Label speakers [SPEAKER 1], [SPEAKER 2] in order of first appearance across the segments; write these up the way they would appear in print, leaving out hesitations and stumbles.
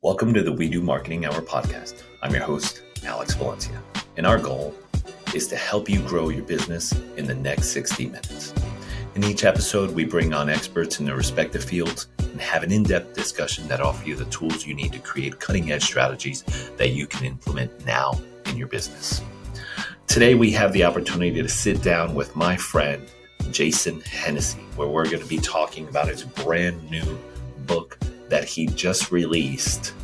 [SPEAKER 1] Welcome to the We Do Marketing Hour podcast. I'm your host, Alex Valencia, and our goal is to help you grow your business in the next 60 minutes. In each episode, we bring on experts in their respective fields and have an in-depth discussion that offer you the tools you need to create cutting-edge strategies that you can implement now in your business. Today, we have the opportunity to sit down with my friend, Jason Hennessey, where we're going to be talking about his brand new book that he just released,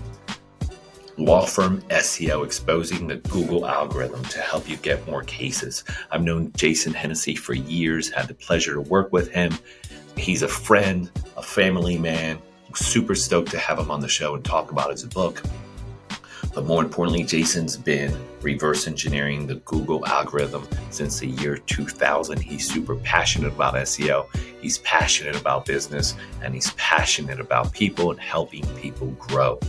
[SPEAKER 1] Law Firm SEO, Exposing the Google Algorithm to Help You Get More Cases. I've known Jason Hennessey for years, had the pleasure to work with him. He's a friend, a family man. I'm super stoked to have him on the show and talk about his book. But more importantly, Jason's been reverse engineering the Google algorithm since the year 2000. He's super passionate about SEO. He's passionate about business, and he's passionate about people and helping people grow.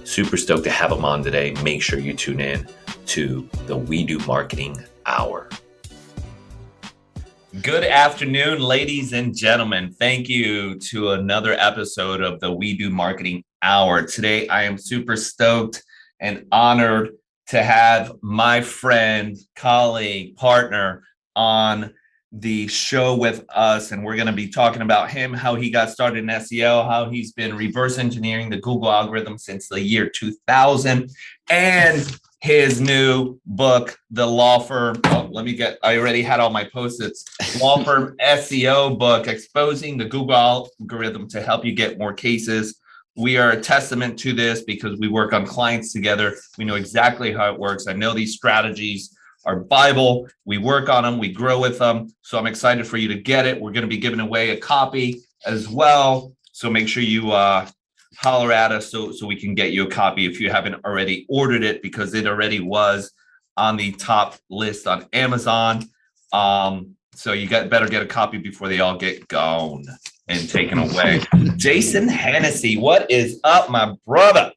[SPEAKER 1] Super stoked to have him on today. Make sure you tune in to the We Do Marketing Hour. Good afternoon, ladies and gentlemen. Thank you to another episode of the We Do Marketing Hour. Today, I am super stoked and honored to have my friend, colleague, partner on the show with us. And we're going to be talking about him, how he got started in SEO, how he's been reverse engineering the Google algorithm since the year 2000, and his new book, The Law Firm. I already had all my post-its. Law Firm SEO book, Exposing the Google Algorithm to Help You Get More Cases. We are a testament to this because we work on clients together. We know exactly how it works. I know these strategies are Bible. We work on them. We grow with them. So I'm excited for you to get it. We're going to be giving away a copy as well. So make sure you holler at us so we can get you a copy if you haven't already ordered it, because it already was on the top list on Amazon. So you better get a copy before they all get gone and taken away. Jason Hennessey, what is up, my brother?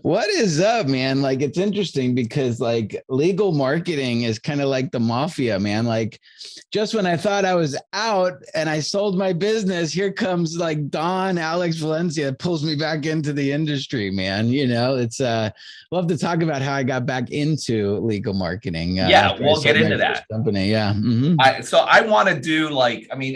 [SPEAKER 2] What is up, man? Like, it's interesting because legal marketing is kind of like the mafia, man. Like, just when I thought I was out and I sold my business, here comes Don Alex Valencia pulls me back into the industry, man. You know, it's love to talk about how I got back into legal marketing.
[SPEAKER 1] Yeah, we'll get into that.
[SPEAKER 2] Company, yeah.
[SPEAKER 1] Mm-hmm. So I want to do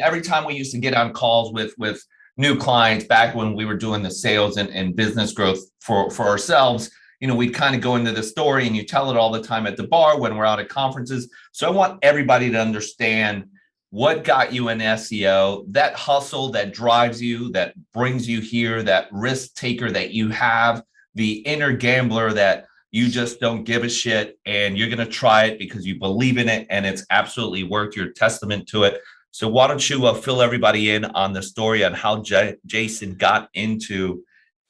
[SPEAKER 1] every time we used to get on calls with new clients back when we were doing the sales and business growth for ourselves, we'd kind of go into the story, and you tell it all the time at the bar when we're out at conferences. So I want everybody to understand what got you in SEO, that hustle that drives you, that brings you here, that risk taker that you have, the inner gambler that you just don't give a shit and you're going to try it because you believe in it and it's absolutely worked. You're a testament to it. So why don't you fill everybody in on the story on how Jason got into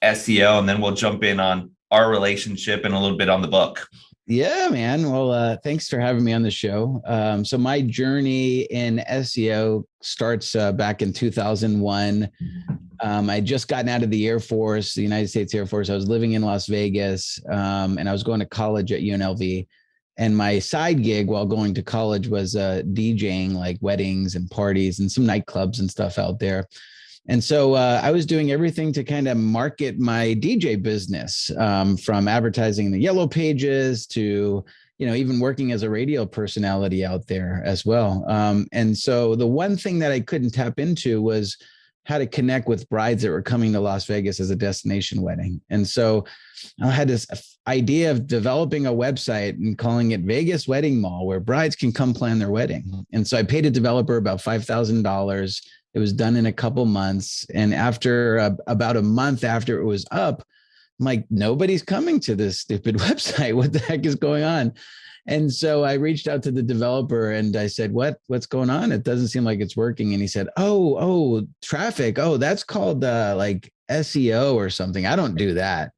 [SPEAKER 1] SEO, and then we'll jump in on our relationship and a little bit on the book.
[SPEAKER 2] Yeah, man. Well, thanks for having me on the show. So my journey in SEO starts back in 2001. I just gotten out of the Air Force, the United States Air Force. I was living in Las Vegas, and I was going to college at UNLV. And my side gig while going to college was DJing weddings and parties and some nightclubs and stuff out there. And so I was doing everything to kind of market my DJ business, from advertising in the yellow pages to, even working as a radio personality out there as well. And so the one thing that I couldn't tap into was how to connect with brides that were coming to Las Vegas as a destination wedding. And so I had this idea of developing a website and calling it Vegas Wedding Mall, where brides can come plan their wedding. And so I paid a developer about $5,000. It was done in a couple months. And after about a month after it was up, I'm like, nobody's coming to this stupid website. What the heck is going on? And so I reached out to the developer and I said, what's going on? It doesn't seem like it's working. And he said, oh, traffic. Oh, that's called SEO or something. I don't do that.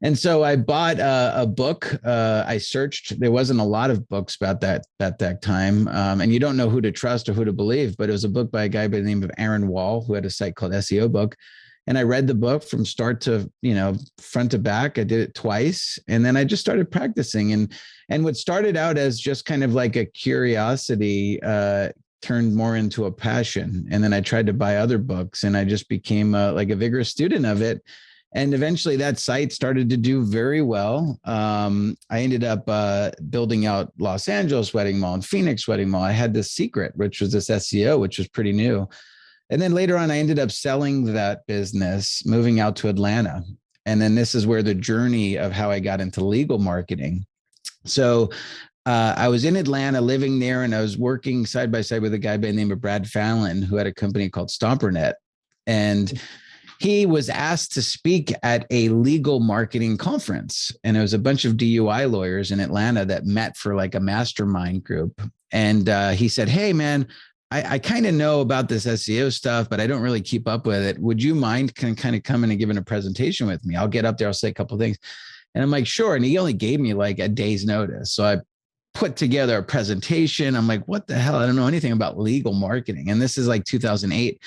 [SPEAKER 2] And so I bought a book. I searched. There wasn't a lot of books about that at that time. And you don't know who to trust or who to believe. But it was a book by a guy by the name of Aaron Wall, who had a site called SEO Book. And I read the book from start to, front to back. I did it twice. And then I just started practicing. And what started out as just kind of like a curiosity turned more into a passion. And then I tried to buy other books and I just became a vigorous student of it. And eventually that site started to do very well. I ended up building out Los Angeles Wedding Mall and Phoenix Wedding Mall. I had this secret, which was this SEO, which was pretty new. And then later on, I ended up selling that business, moving out to Atlanta. And then this is where the journey of how I got into legal marketing. So I was in Atlanta living there, and I was working side by side with a guy by the name of Brad Fallon, who had a company called StomperNet. And he was asked to speak at a legal marketing conference. And it was a bunch of DUI lawyers in Atlanta that met for like a mastermind group. And he said, hey, man, I kind of know about this SEO stuff, but I don't really keep up with it. Would you mind kind of coming and giving a presentation with me? I'll get up there. I'll say a couple of things. And I'm like, sure. And he only gave me like a day's notice. So I put together a presentation. I'm like, what the hell? I don't know anything about legal marketing. And this is like 2008.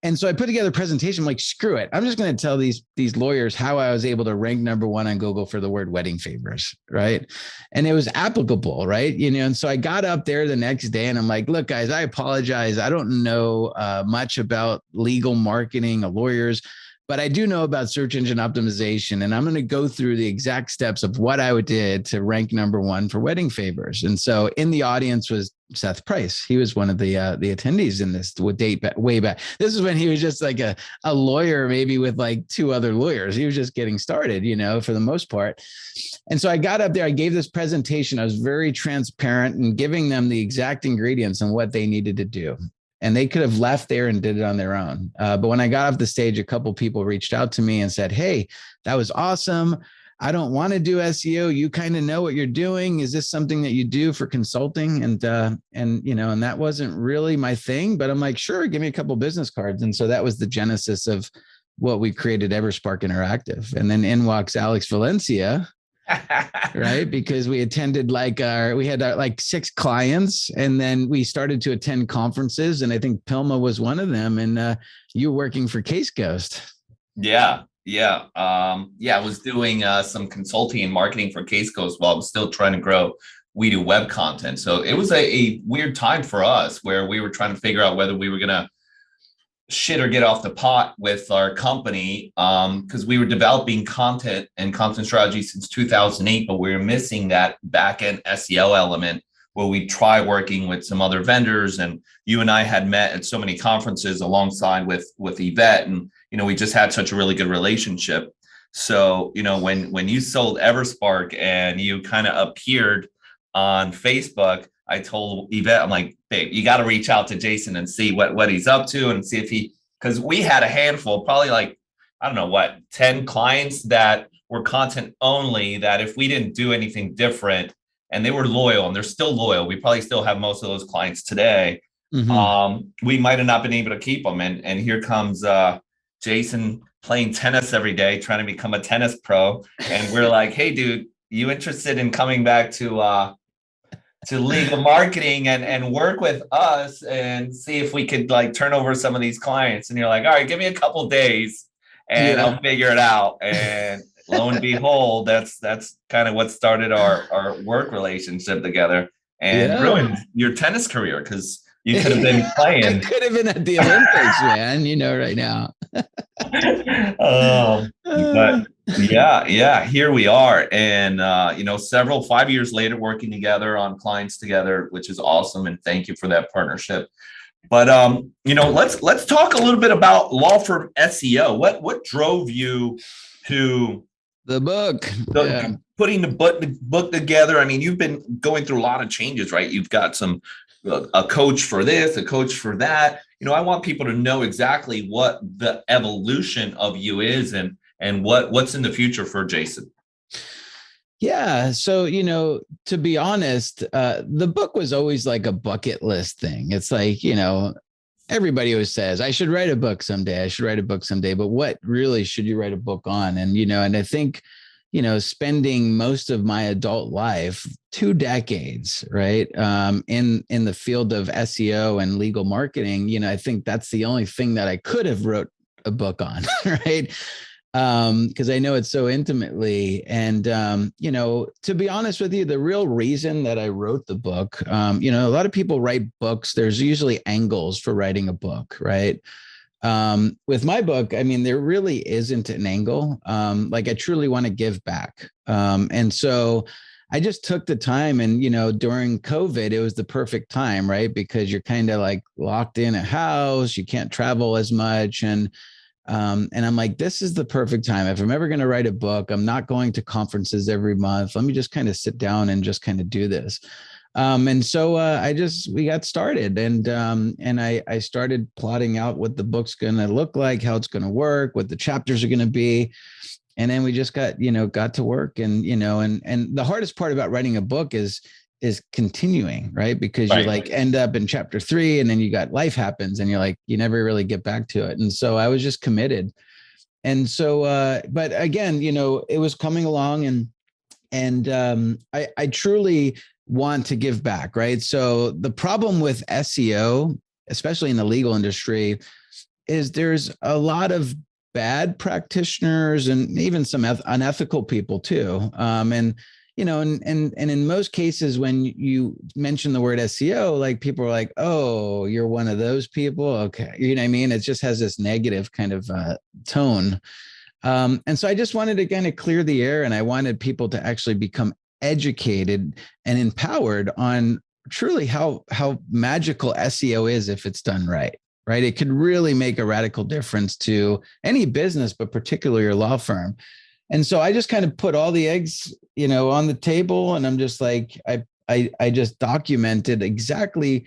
[SPEAKER 2] And so I put together a presentation. I'm like, screw it. I'm just going to tell these lawyers how I was able to rank number one on Google for the word wedding favors. Right. And it was applicable. Right. And so I got up there the next day and I'm like, look, guys, I apologize. I don't know much about legal marketing or lawyers, but I do know about search engine optimization. And I'm going to go through the exact steps of what I did to rank number one for wedding favors. And so in the audience was Seth Price. He was one of the attendees in this way back. This is when he was just like a lawyer, maybe with like two other lawyers. He was just getting started, for the most part. And so I got up there, I gave this presentation. I was very transparent and giving them the exact ingredients and what they needed to do. And they could have left there and did it on their own. But when I got off the stage, a couple of people reached out to me and said, hey, that was awesome. I don't want to do SEO. You kind of know what you're doing. Is this something that you do for consulting? And that wasn't really my thing, but I'm like, sure, give me a couple of business cards. And so that was the genesis of what we created, Everspark Interactive. And then in walks Alex Valencia, right? Because we attended we had like 6 clients, and then we started to attend conferences. And I think Pilma was one of them. And you were working for Case Ghost.
[SPEAKER 1] Yeah. I was doing some consulting and marketing for Case Ghost while I was still trying to grow We Do web content. So it was a weird time for us where we were trying to figure out whether we were going to shit or get off the pot with our company, because we were developing content and content strategy since 2008, but we were missing that back-end SEO element where we try working with some other vendors. And you and I had met at so many conferences alongside with Yvette, and we just had such a really good relationship. So when you sold Everspark and you kind of appeared on Facebook, I told Yvette, I'm like, babe, you got to reach out to Jason and see what he's up to and see if because we had a handful, probably like, I don't know 10 clients that were content only, that if we didn't do anything different, and they were loyal and they're still loyal, we probably still have most of those clients today. Mm-hmm. We might have not been able to keep them. And here comes Jason playing tennis every day, trying to become a tennis pro. And we're like, hey, dude, you interested in coming back to legal marketing and work with us and see if we could like turn over some of these clients? And you're like, all right, give me a couple of days and I'll figure it out. And lo and behold, that's kind of what started our work relationship together and ruined your tennis career, because you could have been playing.
[SPEAKER 2] I could have been at the Olympics, man, right now.
[SPEAKER 1] But yeah, here we are. And, 5 years later, working together on clients together, which is awesome. And thank you for that partnership. But, let's talk a little bit about law firm SEO. What drove you to
[SPEAKER 2] the book,
[SPEAKER 1] putting the book together? I mean, you've been going through a lot of changes, right? You've got a coach for this, a coach for that. I want people to know exactly what the evolution of you is and what's in the future for Jason.
[SPEAKER 2] Yeah. So, to be honest, the book was always like a bucket list thing. It's like, everybody always says, I should write a book someday. But what really should you write a book on? And, and I think, spending most of my adult life, 2 decades, right, in the field of SEO and legal marketing, I think that's the only thing that I could have wrote a book on, right? Because I know it so intimately. And, to be honest with you, the real reason that I wrote the book, a lot of people write books. There's usually angles for writing a book, right? With my book, I mean, there really isn't an angle. Like I truly want to give back. And so I just took the time and, during COVID, it was the perfect time, right? Because you're kind of like locked in a house, you can't travel as much. And I'm like, this is the perfect time. If I'm ever going to write a book, I'm not going to conferences every month. Let me just kind of sit down and just kind of do this. And so we got started, and I started plotting out what the book's going to look like, how it's going to work, what the chapters are going to be. And then we just got to work, and the hardest part about writing a book is continuing, right? Because you like end up in chapter 3 and then you got life happens and you're like, you never really get back to it. And so I was just committed. And so, but again, it was coming along, and I truly want to give back, right? So the problem with SEO, especially in the legal industry, is there's a lot of bad practitioners and even some unethical people too. And in most cases, when you mention the word SEO, like people are like, "Oh, you're one of those people." Okay, you know what I mean? It just has this negative kind of tone. And so I just wanted to kind of clear the air, and I wanted people to actually become educated and empowered on truly how magical SEO is if it's done right. Right. It could really make a radical difference to any business, but particularly your law firm. And so I just kind of put all the eggs, on the table, and I'm just like, I just documented exactly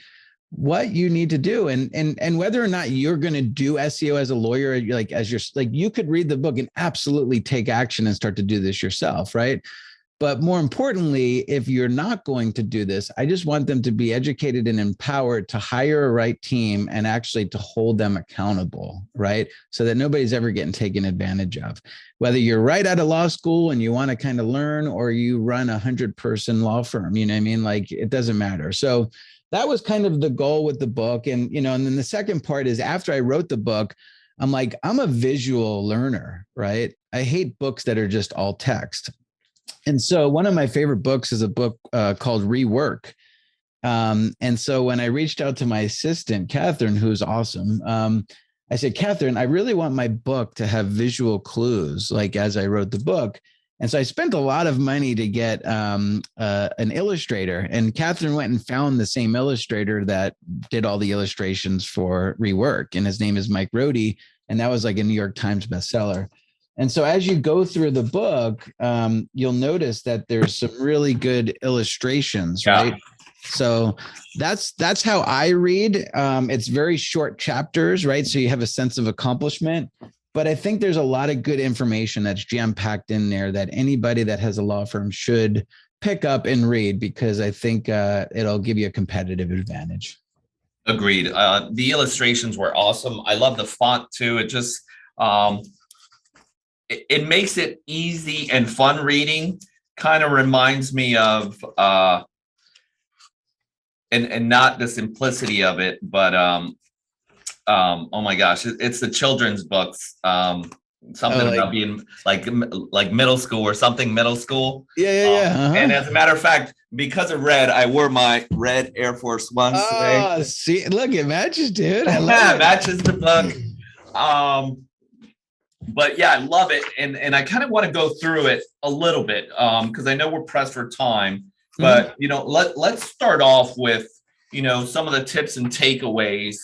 [SPEAKER 2] what you need to do, and whether or not you're going to do SEO as a lawyer, like you could read the book and absolutely take action and start to do this yourself, right? But more importantly, if you're not going to do this, I just want them to be educated and empowered to hire a right team and actually to hold them accountable, right? So that nobody's ever getting taken advantage of. Whether you're right out of law school and you want to kind of learn, or you run 100-person law firm, you know what I mean? Like, it doesn't matter. So that was kind of the goal with the book. And, and then the second part is, after I wrote the book, I'm like, I'm a visual learner, right? I hate books that are just all text. And so one of my favorite books is a book called Rework. And so when I reached out to my assistant, Catherine, who's awesome, I said, Catherine, I really want my book to have visual clues, like as I wrote the book. And so I spent a lot of money to get an illustrator. And Catherine went and found the same illustrator that did all the illustrations for Rework. And his name is Mike Rohde. And that was like a New York Times bestseller. And so as you go through the book, you'll notice that there's some really good illustrations, right? So that's how I read. It's very short chapters, right? So you have a sense of accomplishment. But I think there's a lot of good information that's jam-packed in there that anybody that has a law firm should pick up and read, because I think it'll give you a competitive advantage.
[SPEAKER 1] Agreed. The illustrations were awesome. I love the font too. It just it makes it easy and fun reading. Kind of reminds me of and not the simplicity of it, but oh my gosh, it's the children's books. Something about being like middle school or something middle school.
[SPEAKER 2] Yeah. Uh-huh.
[SPEAKER 1] And as a matter of fact, because of red, I wore my red Air Force Ones today.
[SPEAKER 2] Oh, see, look, it matches, dude. I love
[SPEAKER 1] Yeah,
[SPEAKER 2] it.
[SPEAKER 1] It matches the book. But yeah, I love it. And I kind of want to go through it a little bit because I know we're pressed for time. But, let's start off with, some of the tips and takeaways,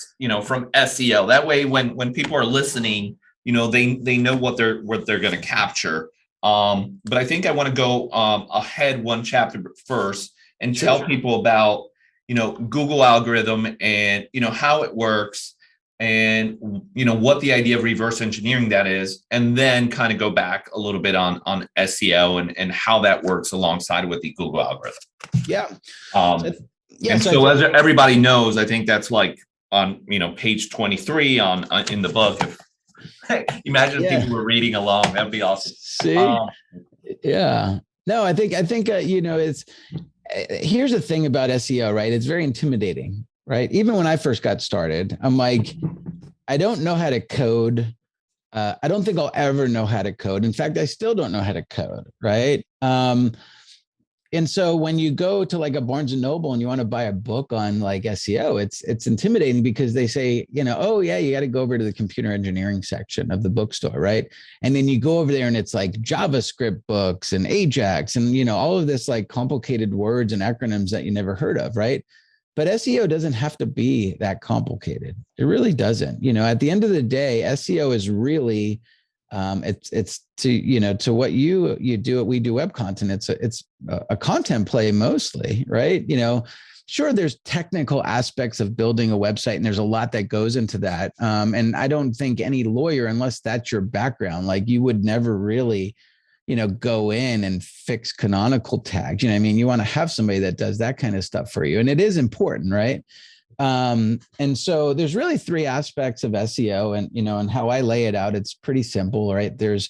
[SPEAKER 1] from SEO. That way, when people are listening, they know what they're going to capture. But I think I want to go ahead one chapter first and tell people about, Google algorithm and, how it works, and what the idea of reverse engineering that is, and then kind of go back a little bit on SEO and how that works alongside with the Google algorithm.
[SPEAKER 2] Yeah.
[SPEAKER 1] So as everybody knows, I think that's like on page 23 in the book. Imagine if people were reading along, that'd be awesome.
[SPEAKER 2] See, yeah. No, I think it's here's the thing about SEO, right? It's very intimidating. Right. Even when I first got started, I'm like, I don't know how to code. I don't think I'll ever know how to code. In fact, I still don't know how to code. Right. And so when you go to like a Barnes and Noble and you want to buy a book on like SEO, it's intimidating because they say, oh yeah, you got to go over to the computer engineering section of the bookstore, right? And then you go over there and it's like JavaScript books and Ajax and all of this like complicated words and acronyms that you never heard of, right? But SEO doesn't have to be that complicated. It really doesn't. At the end of the day, SEO is really it's to what you do it. We do web content. It's a content play mostly, right? Sure, there's technical aspects of building a website, and there's a lot that goes into that. And I don't think any lawyer, unless that's your background, like you would never really go in and fix canonical tags. You want to have somebody that does that kind of stuff for you. And it is important, right? And so there's really three aspects of SEO and how I lay it out. It's pretty simple, right? There's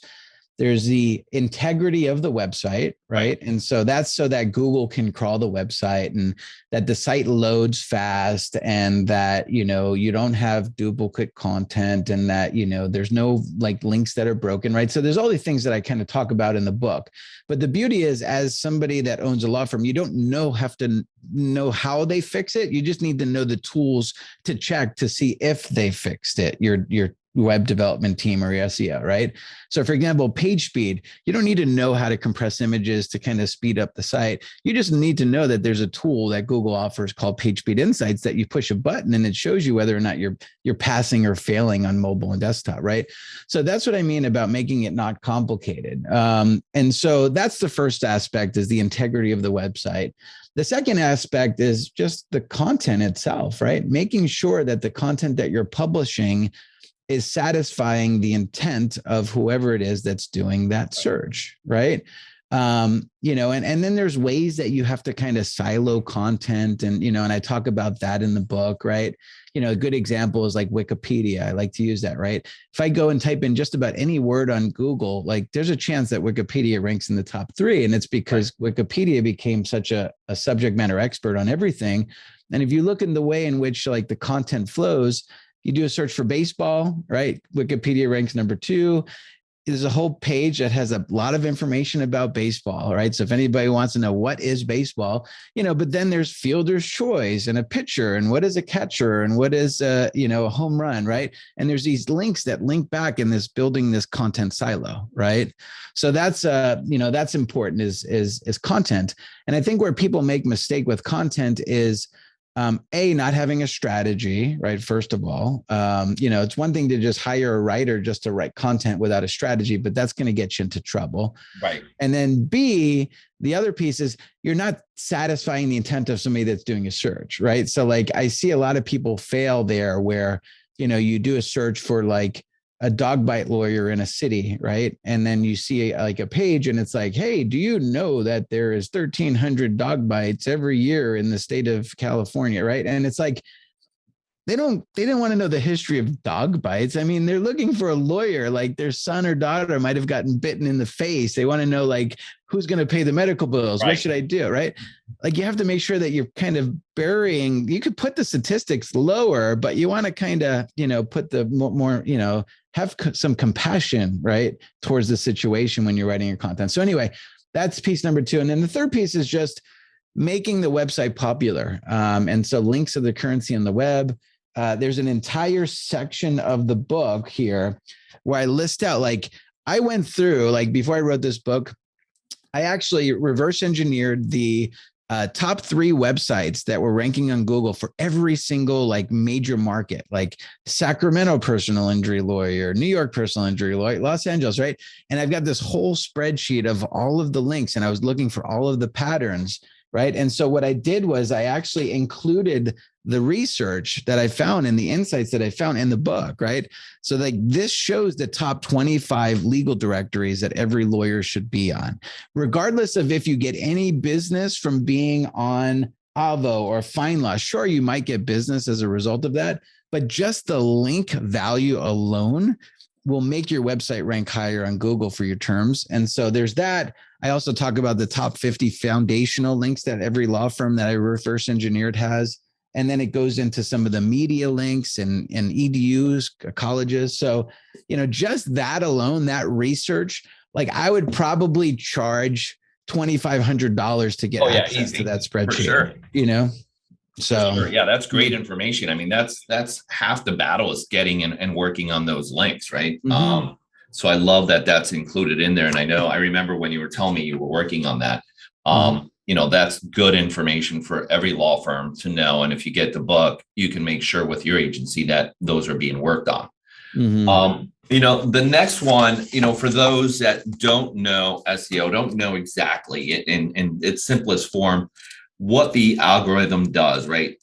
[SPEAKER 2] the integrity of the website, right? And so that's so that Google can crawl the website and that the site loads fast and that, you don't have duplicate content and that, there's no like links that are broken, right? So there's all these things that I kind of talk about in the book. But the beauty is, as somebody that owns a law firm, you don't have to know how they fix it. You just need to know the tools to check to see if they fixed it. Your web development team or your SEO, right? So for example, page speed, you don't need to know how to compress images to kind of speed up the site. You just need to know that there's a tool that Google offers called Page Speed Insights that you push a button and it shows you whether or not you're passing or failing on mobile and desktop, right? So that's what I mean about making it not complicated. And so that's the first aspect, is the integrity of the website. The second aspect is just the content itself, right? Making sure that the content that you're publishing is satisfying the intent of whoever it is that's doing that search, right? And then there's ways that you have to kind of silo content and I talk about that in the book, right? A good example is like Wikipedia. I like to use that, right? If I go and type in just about any word on Google, like there's a chance that Wikipedia ranks in the top 3. And it's because Wikipedia became such a subject matter expert on everything. And if you look in the way in which like the content flows, you do a search for baseball, right? Wikipedia ranks number 2. There's a whole page that has a lot of information about baseball, right? So if anybody wants to know what is baseball, but then there's fielder's choice and a pitcher and what is a catcher and what is a home run, right? And there's these links that link back in this building this content silo, right? So that's that's important is content. And I think where people make mistake with content is not having a strategy, right? First of all, it's one thing to just hire a writer just to write content without a strategy, but that's going to get you into trouble.
[SPEAKER 1] Right.
[SPEAKER 2] And then B, the other piece is you're not satisfying the intent of somebody that's doing a search, right? So like I see a lot of people fail there where, you do a search for like a dog bite lawyer in a city, right? And then you see like a page and it's like, hey, do you know that there is 1,300 dog bites every year in the state of California, right? And it's like, they didn't want to know the history of dog bites. I mean, they're looking for a lawyer, like their son or daughter might have gotten bitten in the face. They want to know like, who's going to pay the medical bills? Right. What should I do? Right. Like you have to make sure that you're kind of burying, you could put the statistics lower, but you want to kind of, put the more, have some compassion, right, towards the situation when you're writing your content. So anyway, that's piece number 2. And then the third piece is just making the website popular. And so links are the currency on the web. There's an entire section of the book here where I list out, like I went through, like before I wrote this book, I actually reverse engineered the top 3 websites that were ranking on Google for every single like major market, like Sacramento personal injury lawyer, New York personal injury lawyer, Los Angeles, right? And I've got this whole spreadsheet of all of the links and I was looking for all of the patterns, right? And so what I did was I actually included the research that I found and the insights that I found in the book, right? So like this shows the top 25 legal directories that every lawyer should be on, regardless of if you get any business from being on Avvo or FindLaw. Sure, you might get business as a result of that, but just the link value alone will make your website rank higher on Google for your terms. And so there's that. I also talk about the top 50 foundational links that every law firm that I reverse engineered has. And then it goes into some of the media links and EDUs, colleges. So, just that alone, that research, like I would probably charge $2,500 to get
[SPEAKER 1] Oh yeah,
[SPEAKER 2] access to
[SPEAKER 1] easy.
[SPEAKER 2] that
[SPEAKER 1] For
[SPEAKER 2] spreadsheet,
[SPEAKER 1] sure.
[SPEAKER 2] you know?
[SPEAKER 1] For
[SPEAKER 2] So
[SPEAKER 1] sure. Yeah, that's great information. I mean, that's half the battle is getting and working on those links, right?
[SPEAKER 2] mhm.
[SPEAKER 1] So I love that that's included in there. And I remember when you were telling me you were working on that.
[SPEAKER 2] Mhm.
[SPEAKER 1] That's good information for every law firm to know. And if you get the book, you can make sure with your agency that those are being worked on.
[SPEAKER 2] Mhm.
[SPEAKER 1] The next one, for those that don't know SEO, don't know exactly in its simplest form, what the algorithm does, right?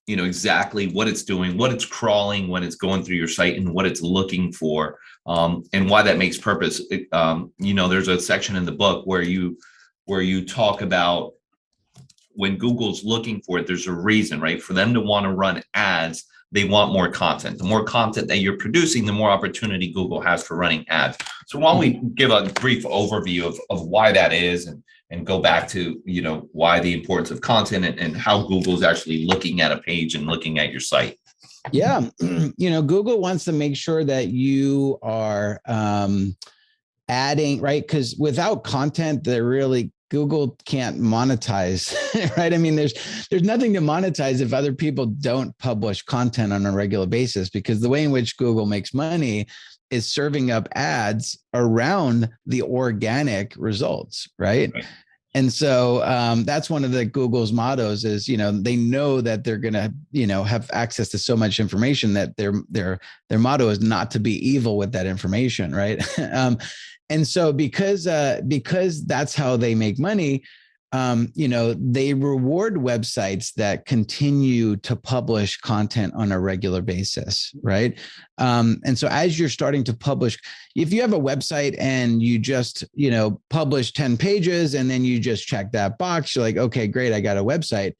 [SPEAKER 1] Exactly what it's doing, what it's crawling when it's going through your site, and what it's looking for, and why that makes purpose. There's a section in the book where you talk about when Google's looking for it, there's a reason, right? For them to want to run ads, they want more content. The more content that you're producing, the more opportunity Google has for running ads. So why don't we give a brief overview of why that is, and go back to, why the importance of content, and how Google's actually looking at a page and looking at your site.
[SPEAKER 2] Yeah. Google wants to make sure that you are adding, right? Because without content, Google can't monetize, right? I mean, there's nothing to monetize if other people don't publish content on a regular basis, because the way in which Google makes money is serving up ads around the organic results, right?
[SPEAKER 1] Right.
[SPEAKER 2] And so that's one of the Google's mottos is, they know that they're going to, have access to so much information that their motto is not to be evil with that information. Right. And so because that's how they make money, they reward websites that continue to publish content on a regular basis. Right. And so as you're starting to publish, if you have a website and you just, publish 10 pages and then you just check that box, you're like, okay, great, I got a website.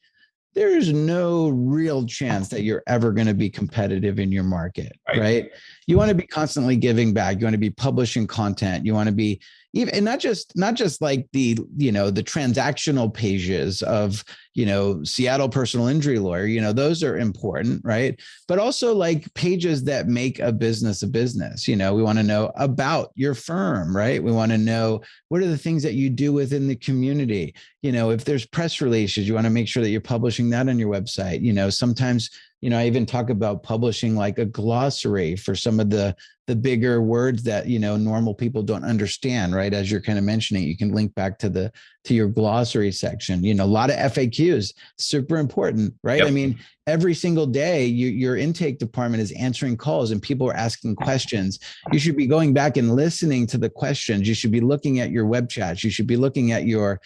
[SPEAKER 2] There's no real chance that you're ever going to be competitive in your market, right? You want to be constantly giving back. You want to be publishing content. You want to be even, and not just like the transactional pages of, Seattle personal injury lawyer, those are important, right? But also like pages that make a business. We want to know about your firm, right? We want to know what are the things that you do within the community. If there's press releases, you want to make sure that you're publishing that on your website. Sometimes, I even talk about publishing like a glossary for some of the bigger words that, normal people don't understand, right? As you're kind of mentioning, you can link back to your glossary section. A lot of FAQs, super important, right?
[SPEAKER 1] Yep.
[SPEAKER 2] I mean, every single day, your intake department is answering calls and people are asking questions. You should be going back and listening to the questions. You should be looking at your web chats. You should be looking at your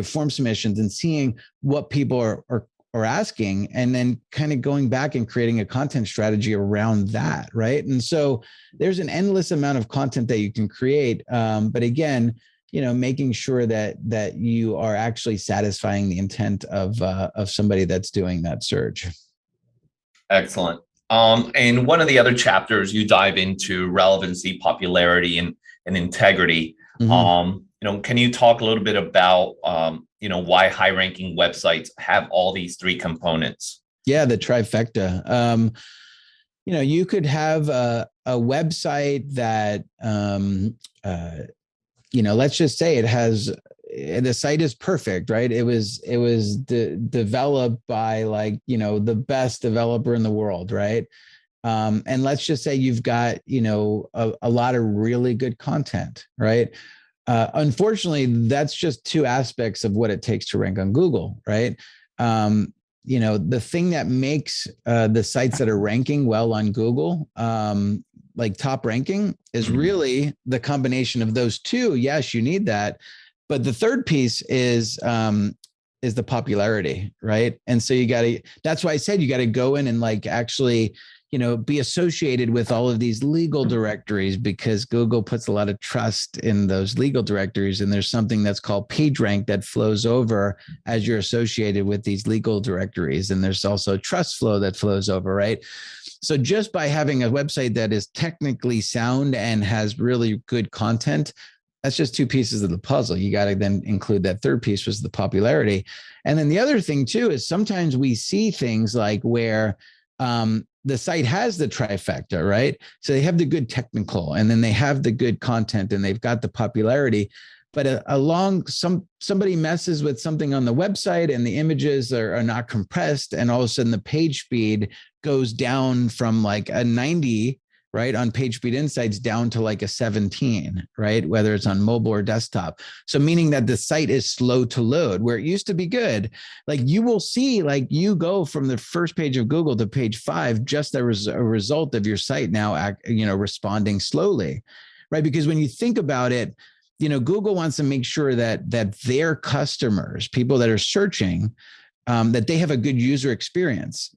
[SPEAKER 2] form submissions and seeing what people are asking, and then kind of going back and creating a content strategy around that, right? And so there's an endless amount of content that you can create, but again, making sure that you are actually satisfying the intent of somebody that's doing that search.
[SPEAKER 1] Excellent. And one of the other chapters you dive into relevancy, popularity, and integrity. Can you talk a little bit about why high ranking websites have all these three components?
[SPEAKER 2] Yeah, the trifecta. You could have a website that let's just say it has, the site is perfect, right? It was developed by the best developer in the world, right? And let's just say you've got a lot of really good content, right? Unfortunately, that's just two aspects of what it takes to rank on Google, right? The thing that makes the sites that are ranking well on Google, like top ranking, is really the combination of those two. Yes, you need that, but the third piece is the popularity, right? And so that's why I said you got to go in and actually be associated with all of these legal directories, because Google puts a lot of trust in those legal directories. And there's something that's called PageRank that flows over as you're associated with these legal directories. And there's also trust flow that flows over, right? So just by having a website that is technically sound and has really good content, that's just two pieces of the puzzle. You got to then include that third piece, was the popularity. And then the other thing too, is sometimes we see things like where, the site has the trifecta, right? So they have the good technical, and then they have the good content, and they've got the popularity, but somebody messes with something on the website and the images are not compressed, and all of a sudden the page speed goes down from like a 90, right, on page speed insights down to like a 17, right, whether it's on mobile or desktop. So meaning that the site is slow to load where it used to be good. Like you will see, like you go from the first page of Google to page 5 just as a result of your site now responding slowly, right? Because when you think about it, Google wants to make sure that their customers, people that are searching, that they have a good user experience.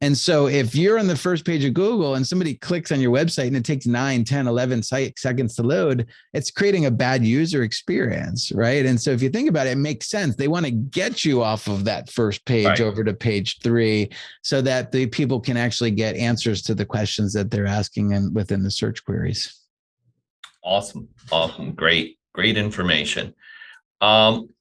[SPEAKER 2] And so if you're on the first page of Google and somebody clicks on your website and it takes 9, 10, 11 seconds to load, it's creating a bad user experience, right? And so if you think about it, it makes sense. They want to get you off of that first page over to page 3 so that the people can actually get answers to the questions that they're asking within the search queries.
[SPEAKER 1] Awesome. Great information.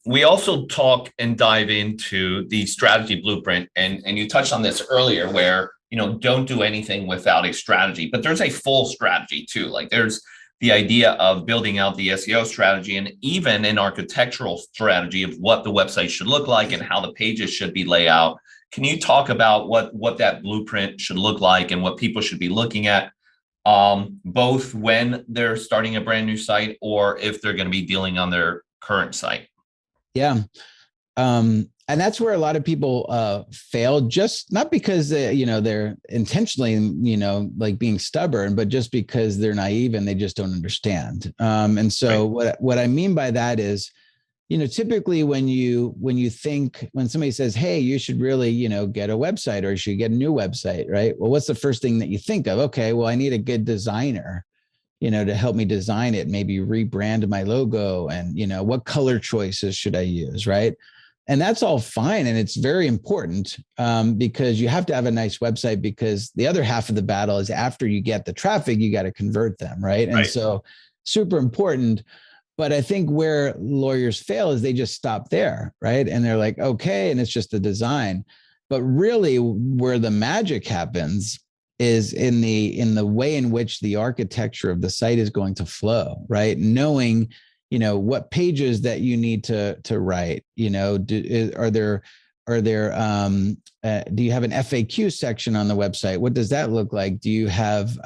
[SPEAKER 1] We also talk and dive into the strategy blueprint, and you touched on this earlier where, don't do anything without a strategy, but there's a full strategy too. Like there's the idea of building out the SEO strategy and even an architectural strategy of what the website should look like and how the pages should be laid out. Can you talk about what that blueprint should look like and what people should be looking at, both when they're starting a brand new site or if they're going to be dealing on their current site?
[SPEAKER 2] Yeah. And that's where a lot of people fail, just not because they're intentionally, like being stubborn, but just because they're naive and they just don't understand. And so what I mean by that is, typically when somebody says, hey, you should really, get a website or you should get a new website, right? Well, what's the first thing that you think of? Okay, well, I need a good designer, to help me design it, maybe rebrand my logo and, what color choices should I use, right? And that's all fine. And it's very important because you have to have a nice website, because the other half of the battle is after you get the traffic, you got to convert them, right? And so super important. But I think where lawyers fail is they just stop there, right? And they're like, okay, and it's just the design. But really where the magic happens is in the way in which the architecture of the site is going to flow, right? Knowing, what pages that you need to write, do you have an FAQ section on the website? What does that look like? Do you have,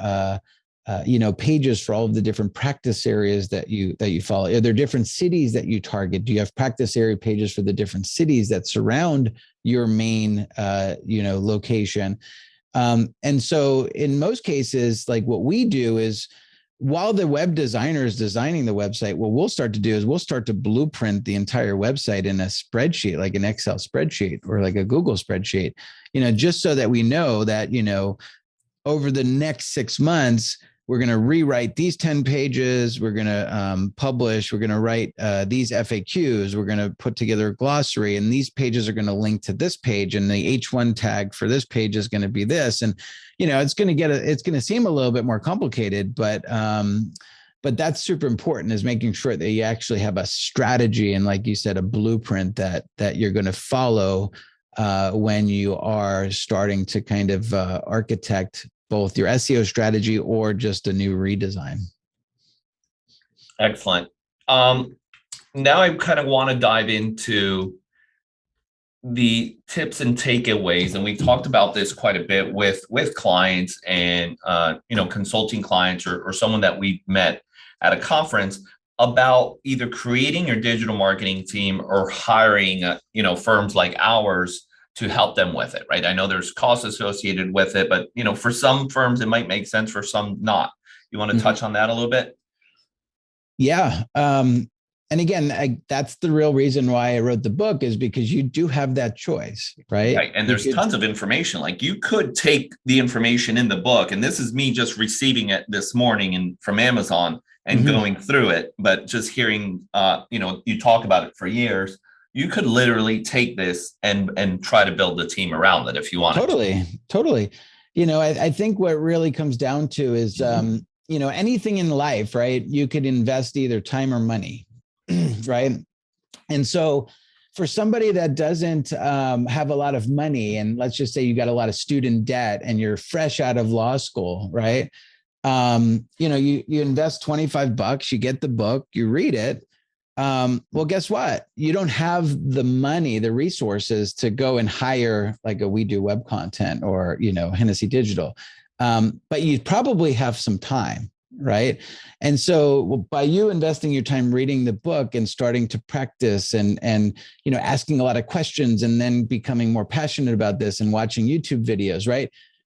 [SPEAKER 2] pages for all of the different practice areas that you follow? Are there different cities that you target? Do you have practice area pages for the different cities that surround your main, location? And so in most cases, like what we do is, while the web designer is designing the website, what we'll start to do is we'll start to blueprint the entire website in a spreadsheet, like an Excel spreadsheet or like a Google spreadsheet, just so that we know that, over the next 6 months, we're going to rewrite these 10 pages. We're going to publish. We're going to write these FAQs. We're going to put together a glossary, and these pages are going to link to this page. And the H1 tag for this page is going to be this. And, it's going to seem a little bit more complicated, but that's super important, is making sure that you actually have a strategy and, like you said, a blueprint that you're going to follow when you are starting to kind of architect both your SEO strategy or just a new redesign.
[SPEAKER 1] Excellent. Now I kind of want to dive into the tips and takeaways, and we talked about this quite a bit with clients and consulting clients or someone that we met at a conference about either creating your digital marketing team or hiring firms like ours to help them with it, right? I know there's costs associated with it, but for some firms it might make sense, for some not. You want to touch on that a little bit?
[SPEAKER 2] Yeah. And again, that's the real reason why I wrote the book, is because you do have that choice, right?
[SPEAKER 1] Right. And there's tons of information. Like you could take the information in the book, and this is me just receiving it this morning and from Amazon and going through it, but just hearing, you talk about it for years. You could literally take this and try to build a team around it if you want.
[SPEAKER 2] Totally. I think what really comes down to is, anything in life, right? You could invest either time or money, right? And so for somebody that doesn't have a lot of money, and let's just say you got a lot of student debt and you're fresh out of law school, right? You invest $25, you get the book, you read it. Well, guess what? You don't have the money, the resources to go and hire like a We Do Web Content or, Hennessy Digital. But you probably have some time, right? And so by you investing your time reading the book and starting to practice and asking a lot of questions and then becoming more passionate about this and watching YouTube videos, right?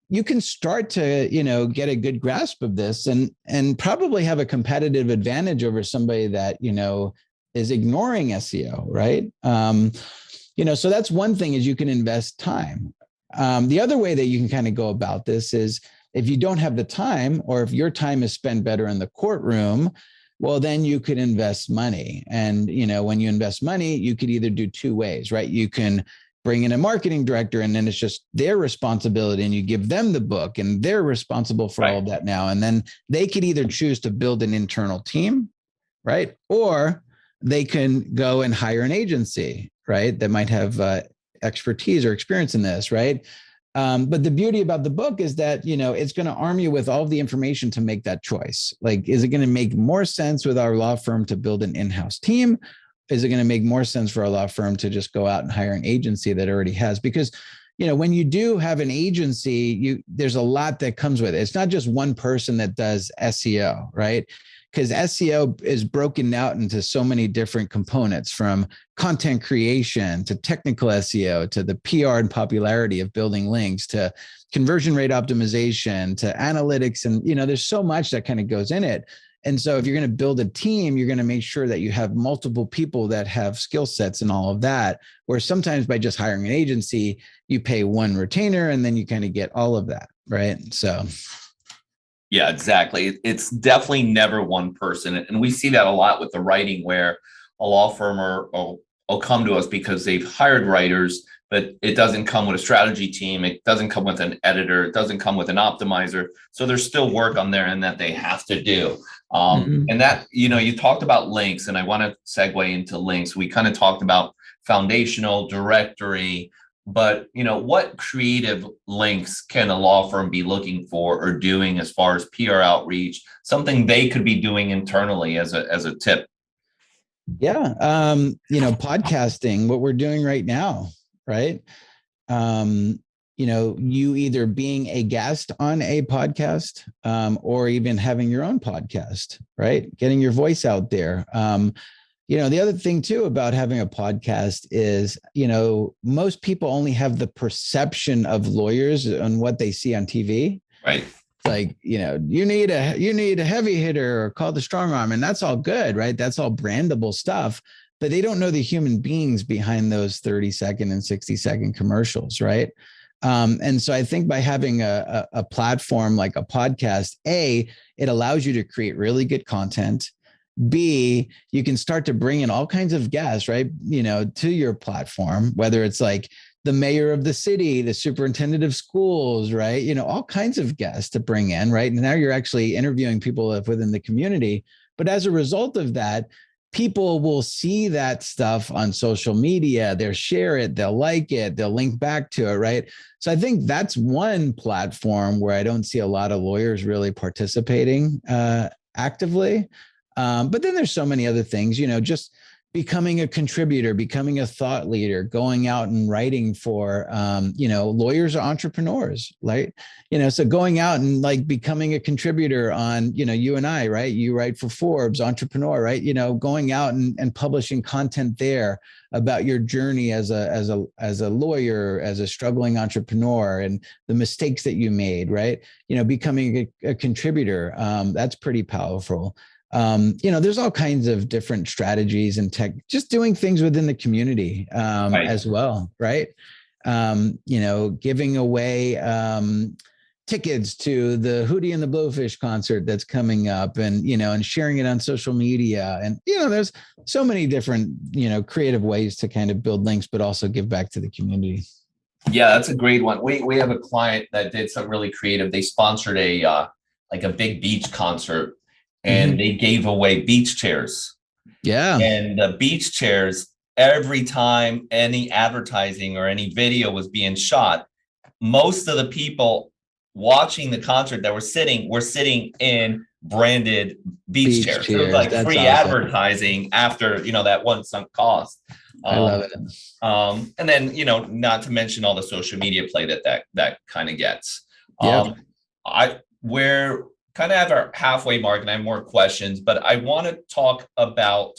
[SPEAKER 2] You can start to, get a good grasp of this and probably have a competitive advantage over somebody that, is ignoring SEO, right? So that's one thing is you can invest time. The other way that you can kind of go about this is if you don't have the time, or if your time is spent better in the courtroom, well, then you could invest money. And, when you invest money, you could either do two ways, right? You can bring in a marketing director and then it's just their responsibility and you give them the book and they're responsible for all of that now. And then they could either choose to build an internal team, right? Or they can go and hire an agency, right? That might have expertise or experience in this, right? But the beauty about the book is that, it's going to arm you with all of the information to make that choice. Like, is it going to make more sense with our law firm to build an in-house team? Is it going to make more sense for a law firm to just go out and hire an agency that already has? Because, when you do have an agency, there's a lot that comes with it. It's not just one person that does SEO, right? Because SEO is broken out into so many different components, from content creation to technical SEO to the PR and popularity of building links to conversion rate optimization to analytics. And, there's so much that kind of goes in it. And so if you're going to build a team, you're going to make sure that you have multiple people that have skill sets and all of that, where sometimes by just hiring an agency, you pay one retainer and then you kind of get all of that, right? So
[SPEAKER 1] yeah, exactly. It's definitely never one person. And we see that a lot with the writing, where a law firm will come to us because they've hired writers, but it doesn't come with a strategy team. It doesn't come with an editor. It doesn't come with an optimizer. So there's still work on their end that they have to do. And that, you talked about links, and I want to segue into links. We kind of talked about foundational, directory, but what creative links can a law firm be looking for or doing as far as PR outreach, something they could be doing internally as a tip?
[SPEAKER 2] Yeah. Podcasting, what we're doing right now, right? You either being a guest on a podcast, or even having your own podcast, right? Getting your voice out there. The other thing too about having a podcast is, most people only have the perception of lawyers on what they see on TV.
[SPEAKER 1] Right.
[SPEAKER 2] Like, you need a heavy hitter or call the strong arm, and that's all good, right? That's all brandable stuff, but they don't know the human beings behind those 30-second and 60-second commercials, right? And so I think by having a platform like a podcast, it allows you to create really good content. B, you can start to bring in all kinds of guests, right? To your platform, whether it's like the mayor of the city, the superintendent of schools, right? All kinds of guests to bring in, right? And now you're actually interviewing people within the community. But as a result of that, people will see that stuff on social media. They'll share it, they'll like it, they'll link back to it, right? So I think that's one platform where I don't see a lot of lawyers really participating actively. But then there's so many other things, just becoming a contributor, becoming a thought leader, going out and writing for, lawyers or entrepreneurs, right? So going out and like becoming a contributor on, you and I, right? You write for Forbes, Entrepreneur, right? Going out and publishing content there about your journey as a lawyer, as a struggling entrepreneur, and the mistakes that you made, right? Becoming a contributor, that's pretty powerful. There's all kinds of different strategies and tech, just doing things within the community
[SPEAKER 1] Right.
[SPEAKER 2] as well, right? Giving away tickets to the Hootie and the Blowfish concert that's coming up, and sharing it on social media. And, there's so many different, creative ways to kind of build links, but also give back to the community.
[SPEAKER 1] Yeah, that's a great one. We have a client that did something really creative. They sponsored a big beach concert, and they gave away beach chairs.
[SPEAKER 2] Yeah.
[SPEAKER 1] And the beach chairs, every time any advertising or any video was being shot, most of the people watching the concert that were sitting in branded beach
[SPEAKER 2] Beach
[SPEAKER 1] chairs. It was
[SPEAKER 2] chairs.
[SPEAKER 1] like
[SPEAKER 2] That's
[SPEAKER 1] free
[SPEAKER 2] awesome.
[SPEAKER 1] advertising after, that one sunk cost.
[SPEAKER 2] I love it.
[SPEAKER 1] And then, not to mention all the social media play that kind of gets.
[SPEAKER 2] Yep.
[SPEAKER 1] We're kind of at our halfway mark and I have more questions, but I want to talk about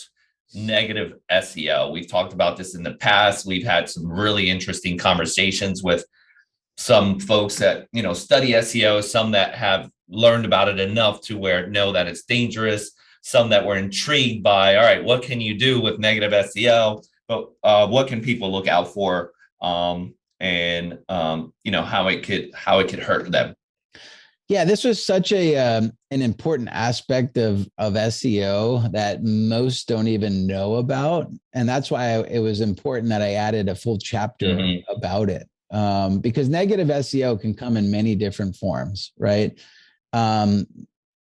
[SPEAKER 1] negative SEO. We've talked about this in the past. We've had some really interesting conversations with some folks that, study SEO, some that have learned about it enough to know that it's dangerous, some that were intrigued by, all right, what can you do with negative SEO? But what can people look out for? And how it could hurt them.
[SPEAKER 2] Yeah, this was such an important aspect of SEO that most don't even know about, and that's why it was important that I added a full chapter about it. Because negative SEO can come in many different forms, right?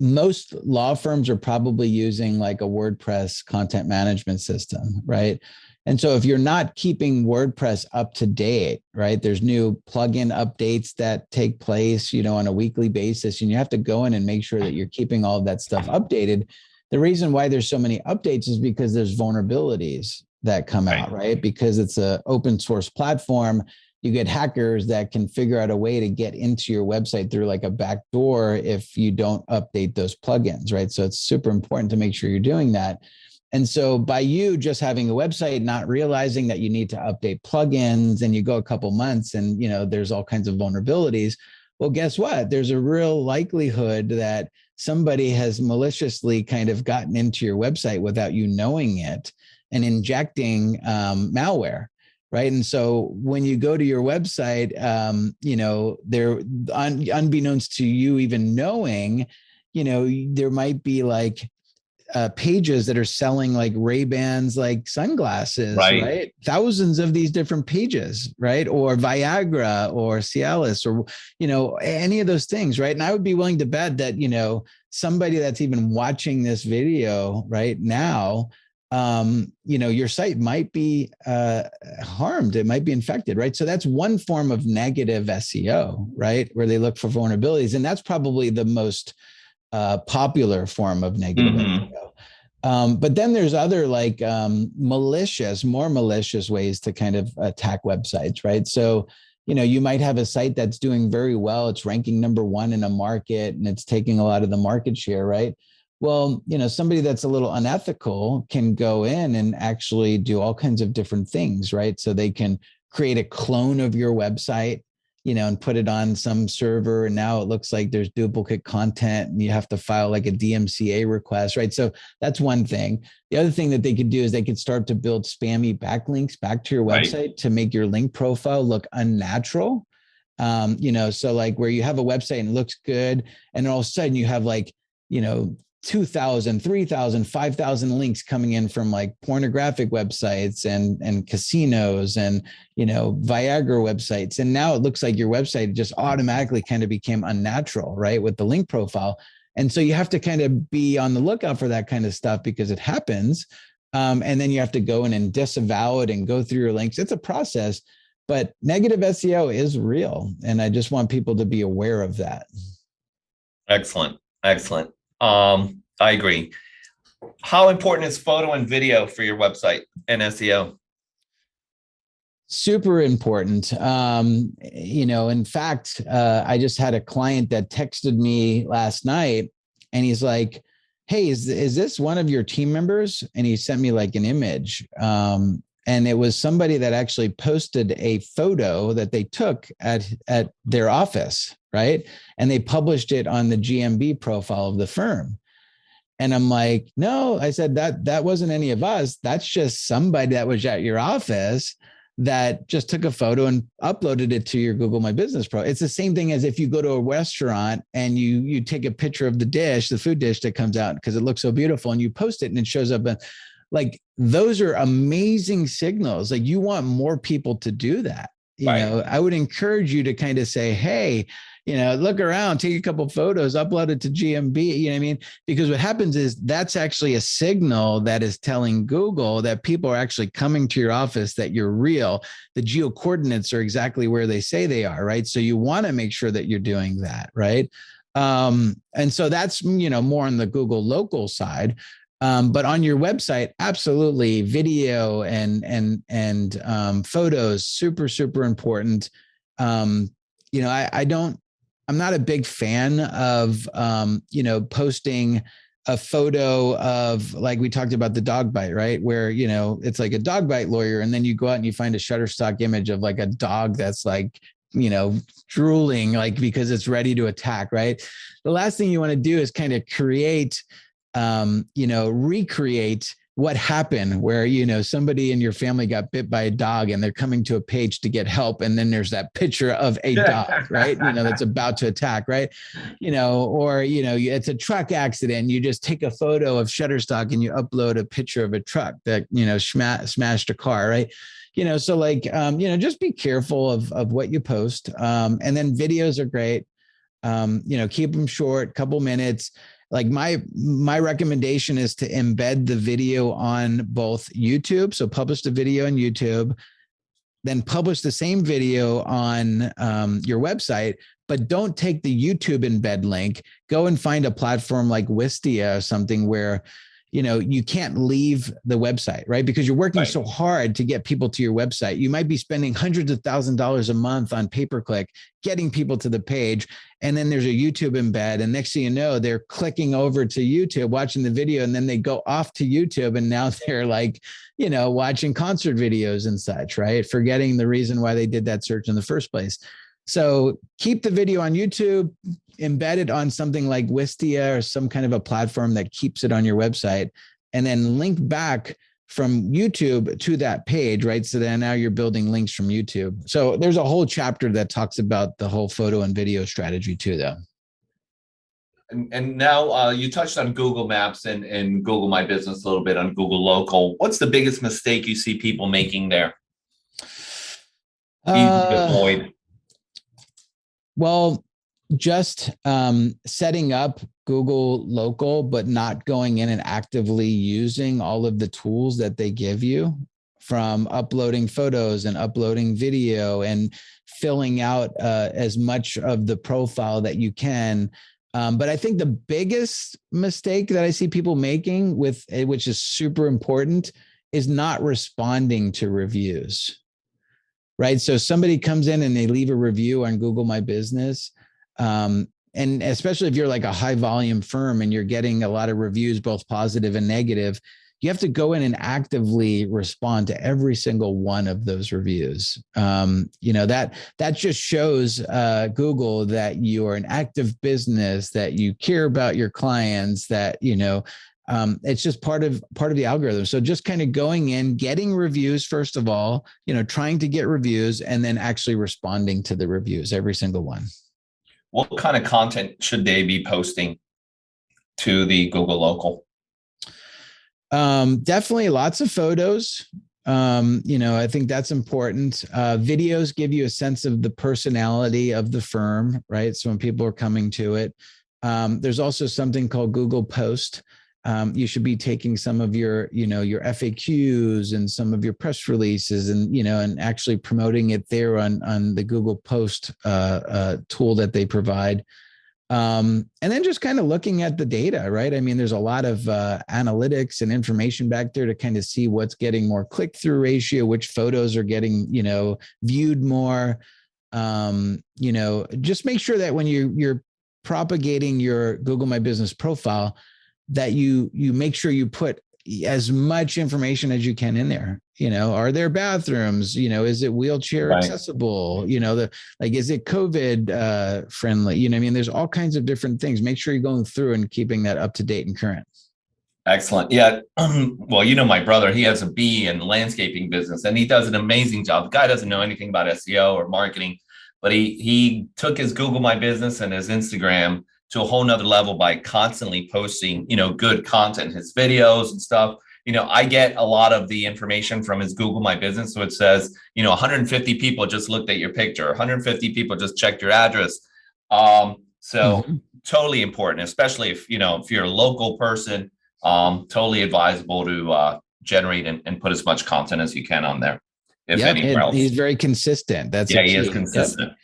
[SPEAKER 2] Most law firms are probably using like a WordPress content management system, right? And so if you're not keeping WordPress up to date, right, there's new plugin updates that take place, on a weekly basis, and you have to go in and make sure that you're keeping all of that stuff updated. The reason why there's so many updates is because there's vulnerabilities that come out, right? Because it's an open source platform. You get hackers that can figure out a way to get into your website through like a back door if you don't update those plugins, right? So it's super important to make sure you're doing that. And so by you just having a website, not realizing that you need to update plugins, and you go a couple months and, there's all kinds of vulnerabilities. Well, guess what? There's a real likelihood that somebody has maliciously kind of gotten into your website without you knowing it and injecting malware. Right. And so when you go to your website, they're unbeknownst to you even knowing, there might be like pages that are selling like Ray-Bans, like sunglasses, right? Thousands of these different pages, right? Or Viagra or Cialis or, any of those things, right? And I would be willing to bet that, somebody that's even watching this video right now, your site might be harmed. It might be infected, right? So that's one form of negative SEO, right? Where they look for vulnerabilities. And that's probably the most popular form of negative SEO. But then there's other like more malicious ways to kind of attack websites, right? So, you might have a site that's doing very well. It's ranking number one in a market and it's taking a lot of the market share, right? Well, somebody that's a little unethical can go in and actually do all kinds of different things, right? So they can create a clone of your website, and put it on some server. And now it looks like there's duplicate content and you have to file like a DMCA request, right? So that's one thing. The other thing that they could do is they could start to build spammy backlinks back to your website to make your link profile look unnatural. So like where you have a website and it looks good, and all of a sudden you have like, 2,000, 3,000, 5,000 links coming in from like pornographic websites and casinos and, Viagra websites. And now it looks like your website just automatically kind of became unnatural, right? With the link profile. And so you have to kind of be on the lookout for that kind of stuff because it happens. And then you have to go in and disavow it and go through your links. It's a process, but negative SEO is real. And I just want people to be aware of that.
[SPEAKER 1] Excellent. I agree. How important is photo and video for your website and SEO?
[SPEAKER 2] Super important. In fact, I just had a client that texted me last night and he's like, hey, is this one of your team members? And he sent me like an image. And it was somebody that actually posted a photo that they took at their office, right? And they published it on the GMB profile of the firm. And I'm like, no, I said that wasn't any of us. That's just somebody that was at your office that just took a photo and uploaded it to your Google My Business Pro. It's the same thing as if you go to a restaurant and you take a picture of the dish, the food dish that comes out because it looks so beautiful, and you post it and it shows up. Like those are amazing signals. Like you want more people to do that. I would encourage you to kind of say, hey, look around, take a couple of photos, upload it to GMB, you know what I mean? Because what happens is that's actually a signal that is telling Google that people are actually coming to your office, that you're real. The geo coordinates are exactly where they say they are, right? So you want to make sure that you're doing that, right? And so that's, more on the Google local side. But on your website, absolutely, video and photos, super, super important. I'm not a big fan of, posting a photo of, like we talked about the dog bite, right? Where, it's like a dog bite lawyer. And then you go out and you find a Shutterstock image of like a dog that's like, drooling, like, because it's ready to attack, right? The last thing you want to do is kind of recreate what happened where, somebody in your family got bit by a dog and they're coming to a page to get help. And then there's that picture of a dog, right? That's about to attack, right? Or, it's a truck accident. You just take a photo of Shutterstock and you upload a picture of a truck that, smashed a car, right? So like, just be careful of what you post. And then videos are great. Keep them short, couple minutes. Like my recommendation is to embed the video on both YouTube. So publish the video on YouTube, then publish the same video on your website, but don't take the YouTube embed link. Go and find a platform like Wistia or something where, you can't leave the website, right? Because you're working so hard to get people to your website. You might be spending hundreds of $1,000s a month on pay-per-click, getting people to the page. And then there's a YouTube embed. And next thing you know, they're clicking over to YouTube, watching the video, and then they go off to YouTube. And now they're like, watching concert videos and such, right? Forgetting the reason why they did that search in the first place. So keep the video on YouTube, embed it on something like Wistia or some kind of a platform that keeps it on your website, and then link back from YouTube to that page, right? So then now you're building links from YouTube. So there's a whole chapter that talks about the whole photo and video strategy too, though.
[SPEAKER 1] And now you touched on Google Maps and Google My Business a little bit on Google Local. What's the biggest mistake you see people making there? Easy to avoid.
[SPEAKER 2] Well, just setting up Google Local, but not going in and actively using all of the tools that they give you, from uploading photos and uploading video and filling out as much of the profile that you can. But I think the biggest mistake that I see people making, which is super important, is not responding to reviews. Right. So somebody comes in and they leave a review on Google My Business. And especially if you're like a high volume firm and you're getting a lot of reviews, both positive and negative, you have to go in and actively respond to every single one of those reviews. That just shows Google that you are an active business, that you care about your clients, that, it's just part of the algorithm. So just kind of going in, getting reviews, first of all, trying to get reviews, and then actually responding to the reviews, every single one.
[SPEAKER 1] What kind of content should they be posting to the Google Local?
[SPEAKER 2] Definitely lots of photos. I think that's important. Videos give you a sense of the personality of the firm, right? So when people are coming to it, there's also something called Google Post. You should be taking some of your FAQs and some of your press releases and actually promoting it there on the Google Post tool that they provide. And then just kind of looking at the data, right? I mean, there's a lot of analytics and information back there to kind of see what's getting more click-through ratio, which photos are getting, viewed more. Just make sure that when you're propagating your Google My Business profile, that you make sure you put as much information as you can in there. Are there bathrooms? Is it wheelchair accessible? Is it COVID friendly? I mean, there's all kinds of different things. Make sure you're going through and keeping that up to date and current.
[SPEAKER 1] Excellent. Yeah. Well, my brother, he has a bee and landscaping business, and he does an amazing job. The guy doesn't know anything about SEO or marketing, but he took his Google My Business and his Instagram to a whole nother level by constantly posting, good content, his videos and stuff. I get a lot of the information from his Google My Business. So it says, 150 people just looked at your picture, 150 people just checked your address. Totally important, especially if you're a local person, totally advisable to generate and put as much content as you can on there. If anywhere else.
[SPEAKER 2] He's very consistent. He
[SPEAKER 1] is consistent. Yep.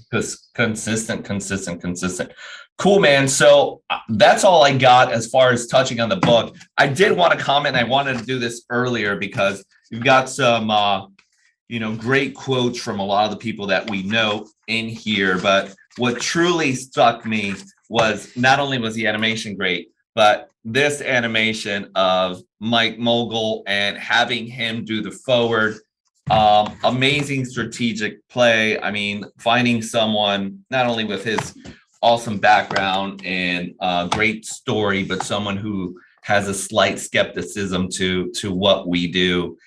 [SPEAKER 1] Because consistent. Cool, man. So that's all I got as far as touching on the book. I did want to comment. I wanted to do this earlier because you've got some, great quotes from a lot of the people that we know in here. But what truly struck me was not only was the animation great, but this animation of Mike Mogul and having him do the forward, amazing strategic play. I mean, finding someone not only with his awesome background and great story, but someone who has a slight skepticism to what we do.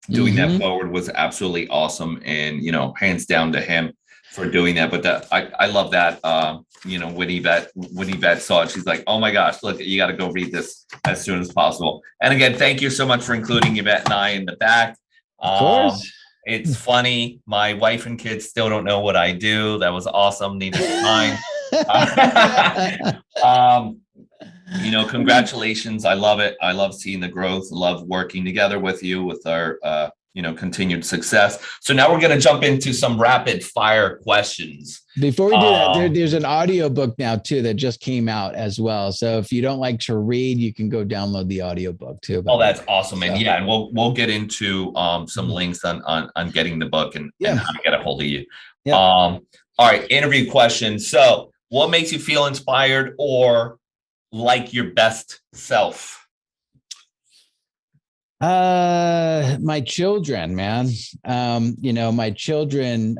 [SPEAKER 1] Doing that forward was absolutely awesome, and hands down to him for doing that. But I love that. When Yvette saw it, she's like, "Oh my gosh, look, you got to go read this as soon as possible." And again, thank you so much for including Yvette and I in the back.
[SPEAKER 2] Of course.
[SPEAKER 1] It's funny. My wife and kids still don't know what I do. That was awesome. Needed time. Congratulations. I love it. I love seeing the growth. I love working together with you with our, continued success. So now we're going to jump into some rapid fire questions.
[SPEAKER 2] Before we do that, there's an audio book now too that just came out as well. So if you don't like to read, you can go download the audio book too.
[SPEAKER 1] Oh, that's awesome. And and we'll get into some links on getting the book and how to get a hold of you. Yeah. All right. Interview question. So what makes you feel inspired or like your best self?
[SPEAKER 2] My children, man. My children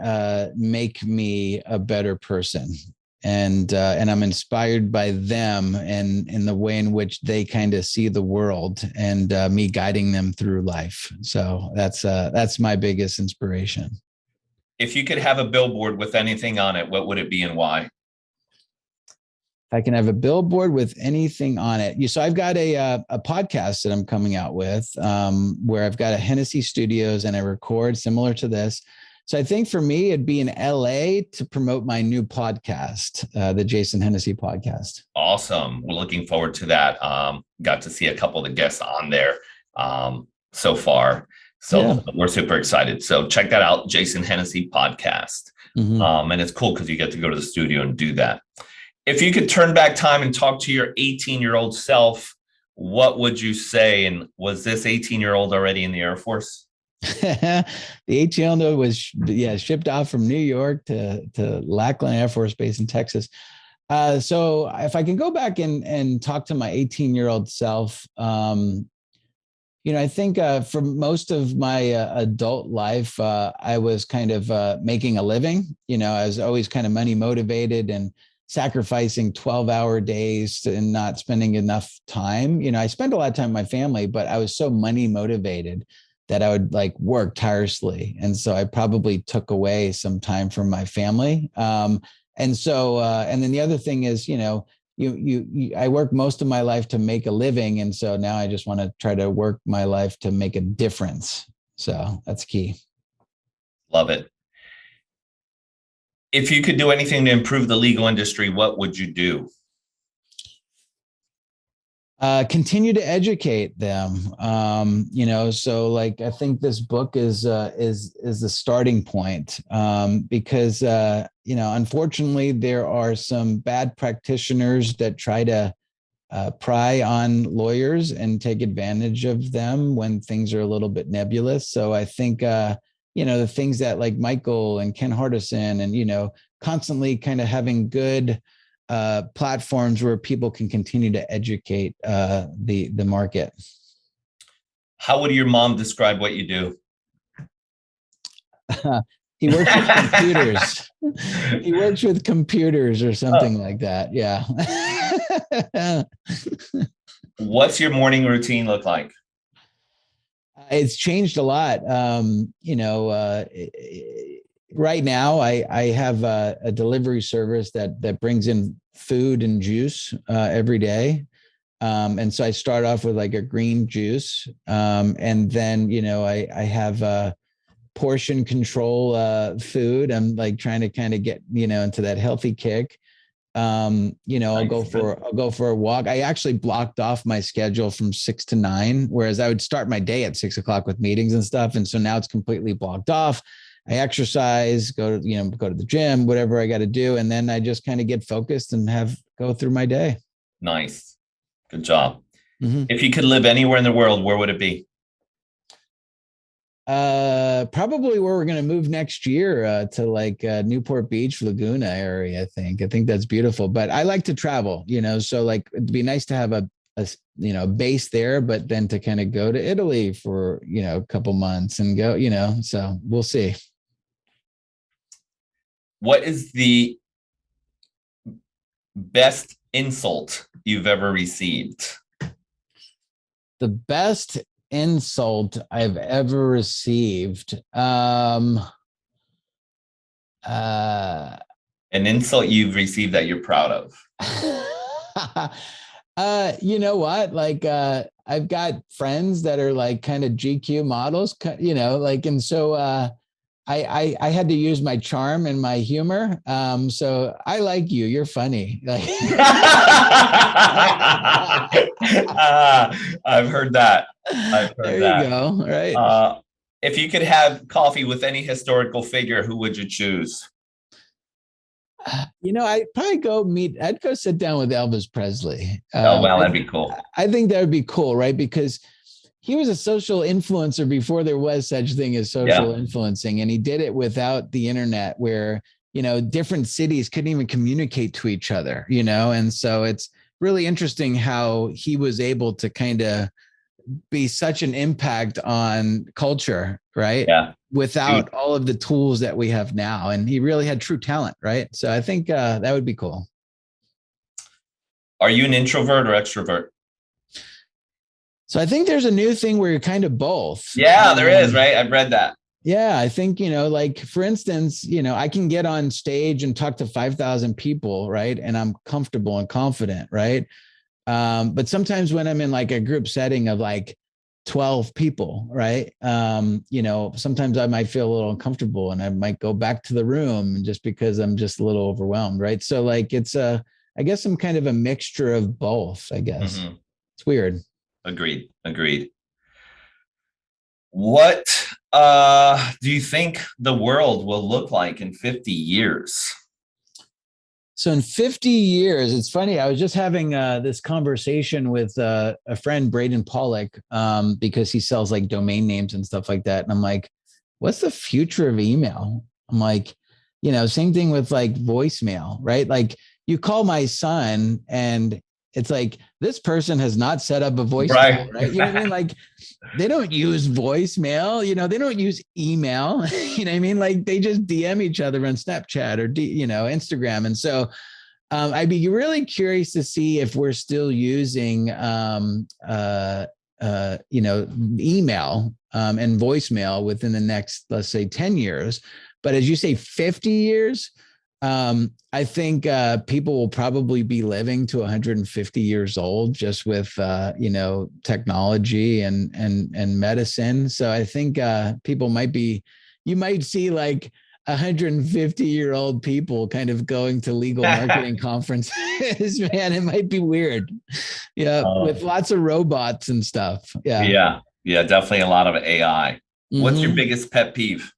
[SPEAKER 2] make me a better person, and I'm inspired by them and in the way in which they kind of see the world, and me guiding them through life. So that's my biggest inspiration.
[SPEAKER 1] If you could have a billboard with anything on it, what would it be and why?
[SPEAKER 2] I can have a billboard with anything on it. So I've got a podcast that I'm coming out with where I've got a Hennessey Studios and I record similar to this. So I think for me, it'd be in LA to promote my new podcast, the Jason Hennessey podcast.
[SPEAKER 1] Awesome. We're looking forward to that. Got to see a couple of the guests on there so far. So we're super excited. So check that out, Jason Hennessey podcast. And it's cool because you get to go to the studio and do that. If you could turn back time and talk to your 18-year-old self, what would you say? And was this 18-year-old already in the Air Force?
[SPEAKER 2] The 18-year-old was shipped off from New York to Lackland Air Force Base in Texas. So if I can go back and talk to my 18-year-old self, I think for most of my adult life, I was kind of making a living. I was always kind of money motivated and sacrificing 12-hour days and not spending enough time. I spent a lot of time with my family, but I was so money motivated that I would work tirelessly. And so I probably took away some time from my family. And then the other thing is, I work most of my life to make a living. And so now I just want to try to work my life to make a difference. So that's key.
[SPEAKER 1] Love it. If you could do anything to improve the legal industry, what would you do?
[SPEAKER 2] Continue to educate them. So I think this book is the starting point because unfortunately there are some bad practitioners that try to pry on lawyers and take advantage of them when things are a little bit nebulous. So I think the things that like Michael and Ken Hardison and constantly kind of having good platforms where people can continue to educate the market.
[SPEAKER 1] How would your mom describe what you do?
[SPEAKER 2] He works with computers. He works with computers or something like that. Yeah.
[SPEAKER 1] What's your morning routine look like?
[SPEAKER 2] It's changed a lot. Right now I have a delivery service that brings in food and juice every day. And so I start off with a green juice. And then, I have portion control food. I'm trying to kind of get, into that healthy kick. I'll go for a walk. I actually blocked off my schedule from 6 to 9, whereas I would start my day at 6 o'clock with meetings and stuff. And so now it's completely blocked off. I exercise, go to the gym, whatever I got to do. And then I just kind of get focused and go through my day.
[SPEAKER 1] Nice. Good job.
[SPEAKER 2] Mm-hmm.
[SPEAKER 1] If you could live anywhere in the world, where would it be?
[SPEAKER 2] Probably where we're going to move next year, to like Newport Beach, Laguna area. I think that's beautiful, but I like to travel, so like it'd be nice to have a base there, but then to kind of go to Italy for, a couple months and go, so we'll see.
[SPEAKER 1] What is the best insult you've ever received?
[SPEAKER 2] The best insult I've ever received.
[SPEAKER 1] An insult you've received that you're proud of.
[SPEAKER 2] You know what? Like, I've got friends that are like kind of GQ models, and so I had to use my charm and my humor. So I like you. You're funny. Like,
[SPEAKER 1] I've heard that.
[SPEAKER 2] There you go. Right.
[SPEAKER 1] If you could have coffee with any historical figure, who would you choose?
[SPEAKER 2] I'd go sit down with Elvis Presley.
[SPEAKER 1] Oh, well, that'd be cool.
[SPEAKER 2] I think that would be cool, right? Because he was a social influencer before there was such thing as social influencing. And he did it without the internet where, different cities couldn't even communicate to each other, and so it's really interesting how he was able to kind of be such an impact on culture, right?
[SPEAKER 1] Yeah.
[SPEAKER 2] Without all of the tools that we have now. And he really had true talent, right? So I think that would be cool.
[SPEAKER 1] Are you an introvert or extrovert?
[SPEAKER 2] So I think there's a new thing where you're kind of both.
[SPEAKER 1] Yeah, there is, right? I've read that.
[SPEAKER 2] Yeah, I think, like, for instance, I can get on stage and talk to 5,000 people, right? And I'm comfortable and confident, right? But sometimes when I'm in like a group setting of like 12 people, right? Sometimes I might feel a little uncomfortable and I might go back to the room just because I'm just a little overwhelmed, right? So like I guess I'm kind of a mixture of both, I guess. Mm-hmm. It's weird.
[SPEAKER 1] Agreed. What do you think the world will look like in 50 years?
[SPEAKER 2] So in 50 years, it's funny. I was just having this conversation with a friend, Braden Pollock, because he sells like domain names and stuff like that. And I'm like, what's the future of email? I'm like, same thing with like voicemail, right? Like you call my son and it's like, this person has not set up a voicemail, right? You know what I mean? Like they don't use voicemail, they don't use email, you know what I mean? Like they just DM each other on Snapchat or, Instagram. And so I'd be really curious to see if we're still using, email and voicemail within the next, let's say 10 years. But as you say, 50 years, I think people will probably be living to 150 years old just with, technology and medicine. So I think people you might see like 150-year-old people kind of going to legal marketing conferences, man. It might be weird. Yeah. With lots of robots and stuff. Yeah.
[SPEAKER 1] Yeah. Definitely a lot of AI. Mm-hmm. What's your biggest pet peeve?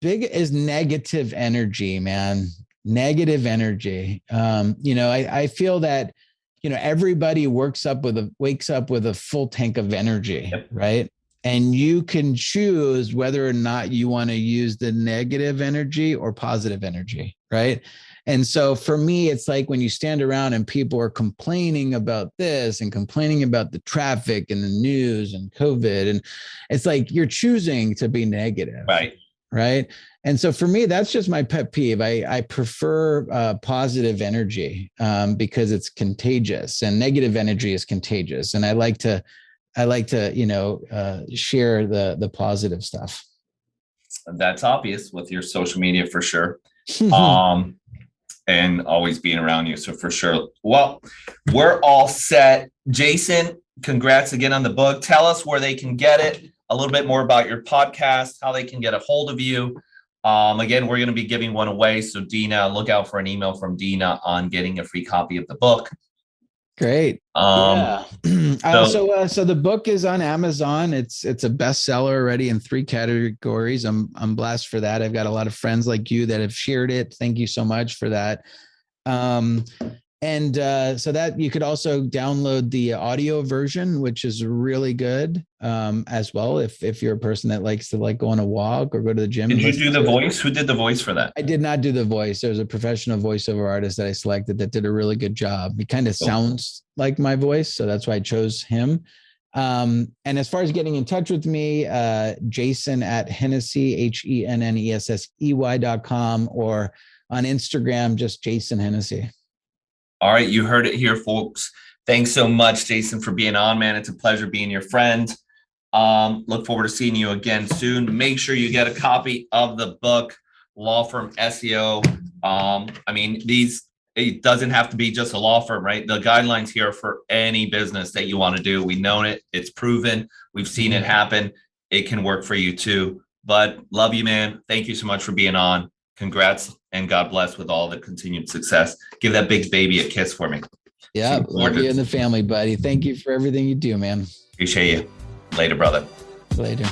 [SPEAKER 2] Big is negative energy, man. Negative energy. I feel that, everybody wakes up with a full tank of energy, right? And you can choose whether or not you want to use the negative energy or positive energy, right? And so for me, it's like when you stand around and people are complaining about this and complaining about the traffic and the news and COVID, and it's like you're choosing to be negative. Right. And so for me, that's just my pet peeve. I prefer positive energy because it's contagious, and negative energy is contagious. And I like to share the positive stuff.
[SPEAKER 1] That's obvious with your social media for sure. And always being around you. So for sure. Well, we're all set. Jason, congrats again on the book. Tell us where they can get it, a little bit more about your podcast, how they can get a hold of you. Again, we're going to be giving one away. So Dina, look out for an email from Dina on getting a free copy of the book.
[SPEAKER 2] Great.
[SPEAKER 1] Um,
[SPEAKER 2] Yeah.
[SPEAKER 1] so
[SPEAKER 2] So the book is on Amazon. It's a bestseller already in 3 categories. I'm blessed for that. I've got a lot of friends like you that have shared it. Thank you so much for that. Um, and so that you could also download the audio version, which is really good as well. If you're a person that likes to like go on a walk or go to the gym
[SPEAKER 1] did
[SPEAKER 2] and
[SPEAKER 1] you
[SPEAKER 2] listen
[SPEAKER 1] do the
[SPEAKER 2] to it.
[SPEAKER 1] voice? Who did the voice for that?
[SPEAKER 2] I did not do the voice. There was a professional voiceover artist that I selected that did a really good job. He kind of
[SPEAKER 1] Cool.
[SPEAKER 2] sounds like my voice, so that's why I chose him. And as far as getting in touch with me, Jason at Hennessey, HENNESSEY.com, or on Instagram, just Jason Hennessey.
[SPEAKER 1] All right, you heard it here, folks. Thanks so much, Jason, for being on, man. It's a pleasure being your friend. Look forward to seeing you again soon. Make sure you get a copy of the book, Law Firm SEO. I mean, it doesn't have to be just a law firm, right? The guidelines here are for any business that you want to do. We know it, it's proven, we've seen it happen. It can work for you too. But love you, man. Thank you so much for being on. Congrats and God bless with all the continued success. Give that big baby a kiss for me.
[SPEAKER 2] Yeah, love you and the family, buddy. Thank you for everything you do, man.
[SPEAKER 1] Appreciate you. Later, brother.
[SPEAKER 2] Later.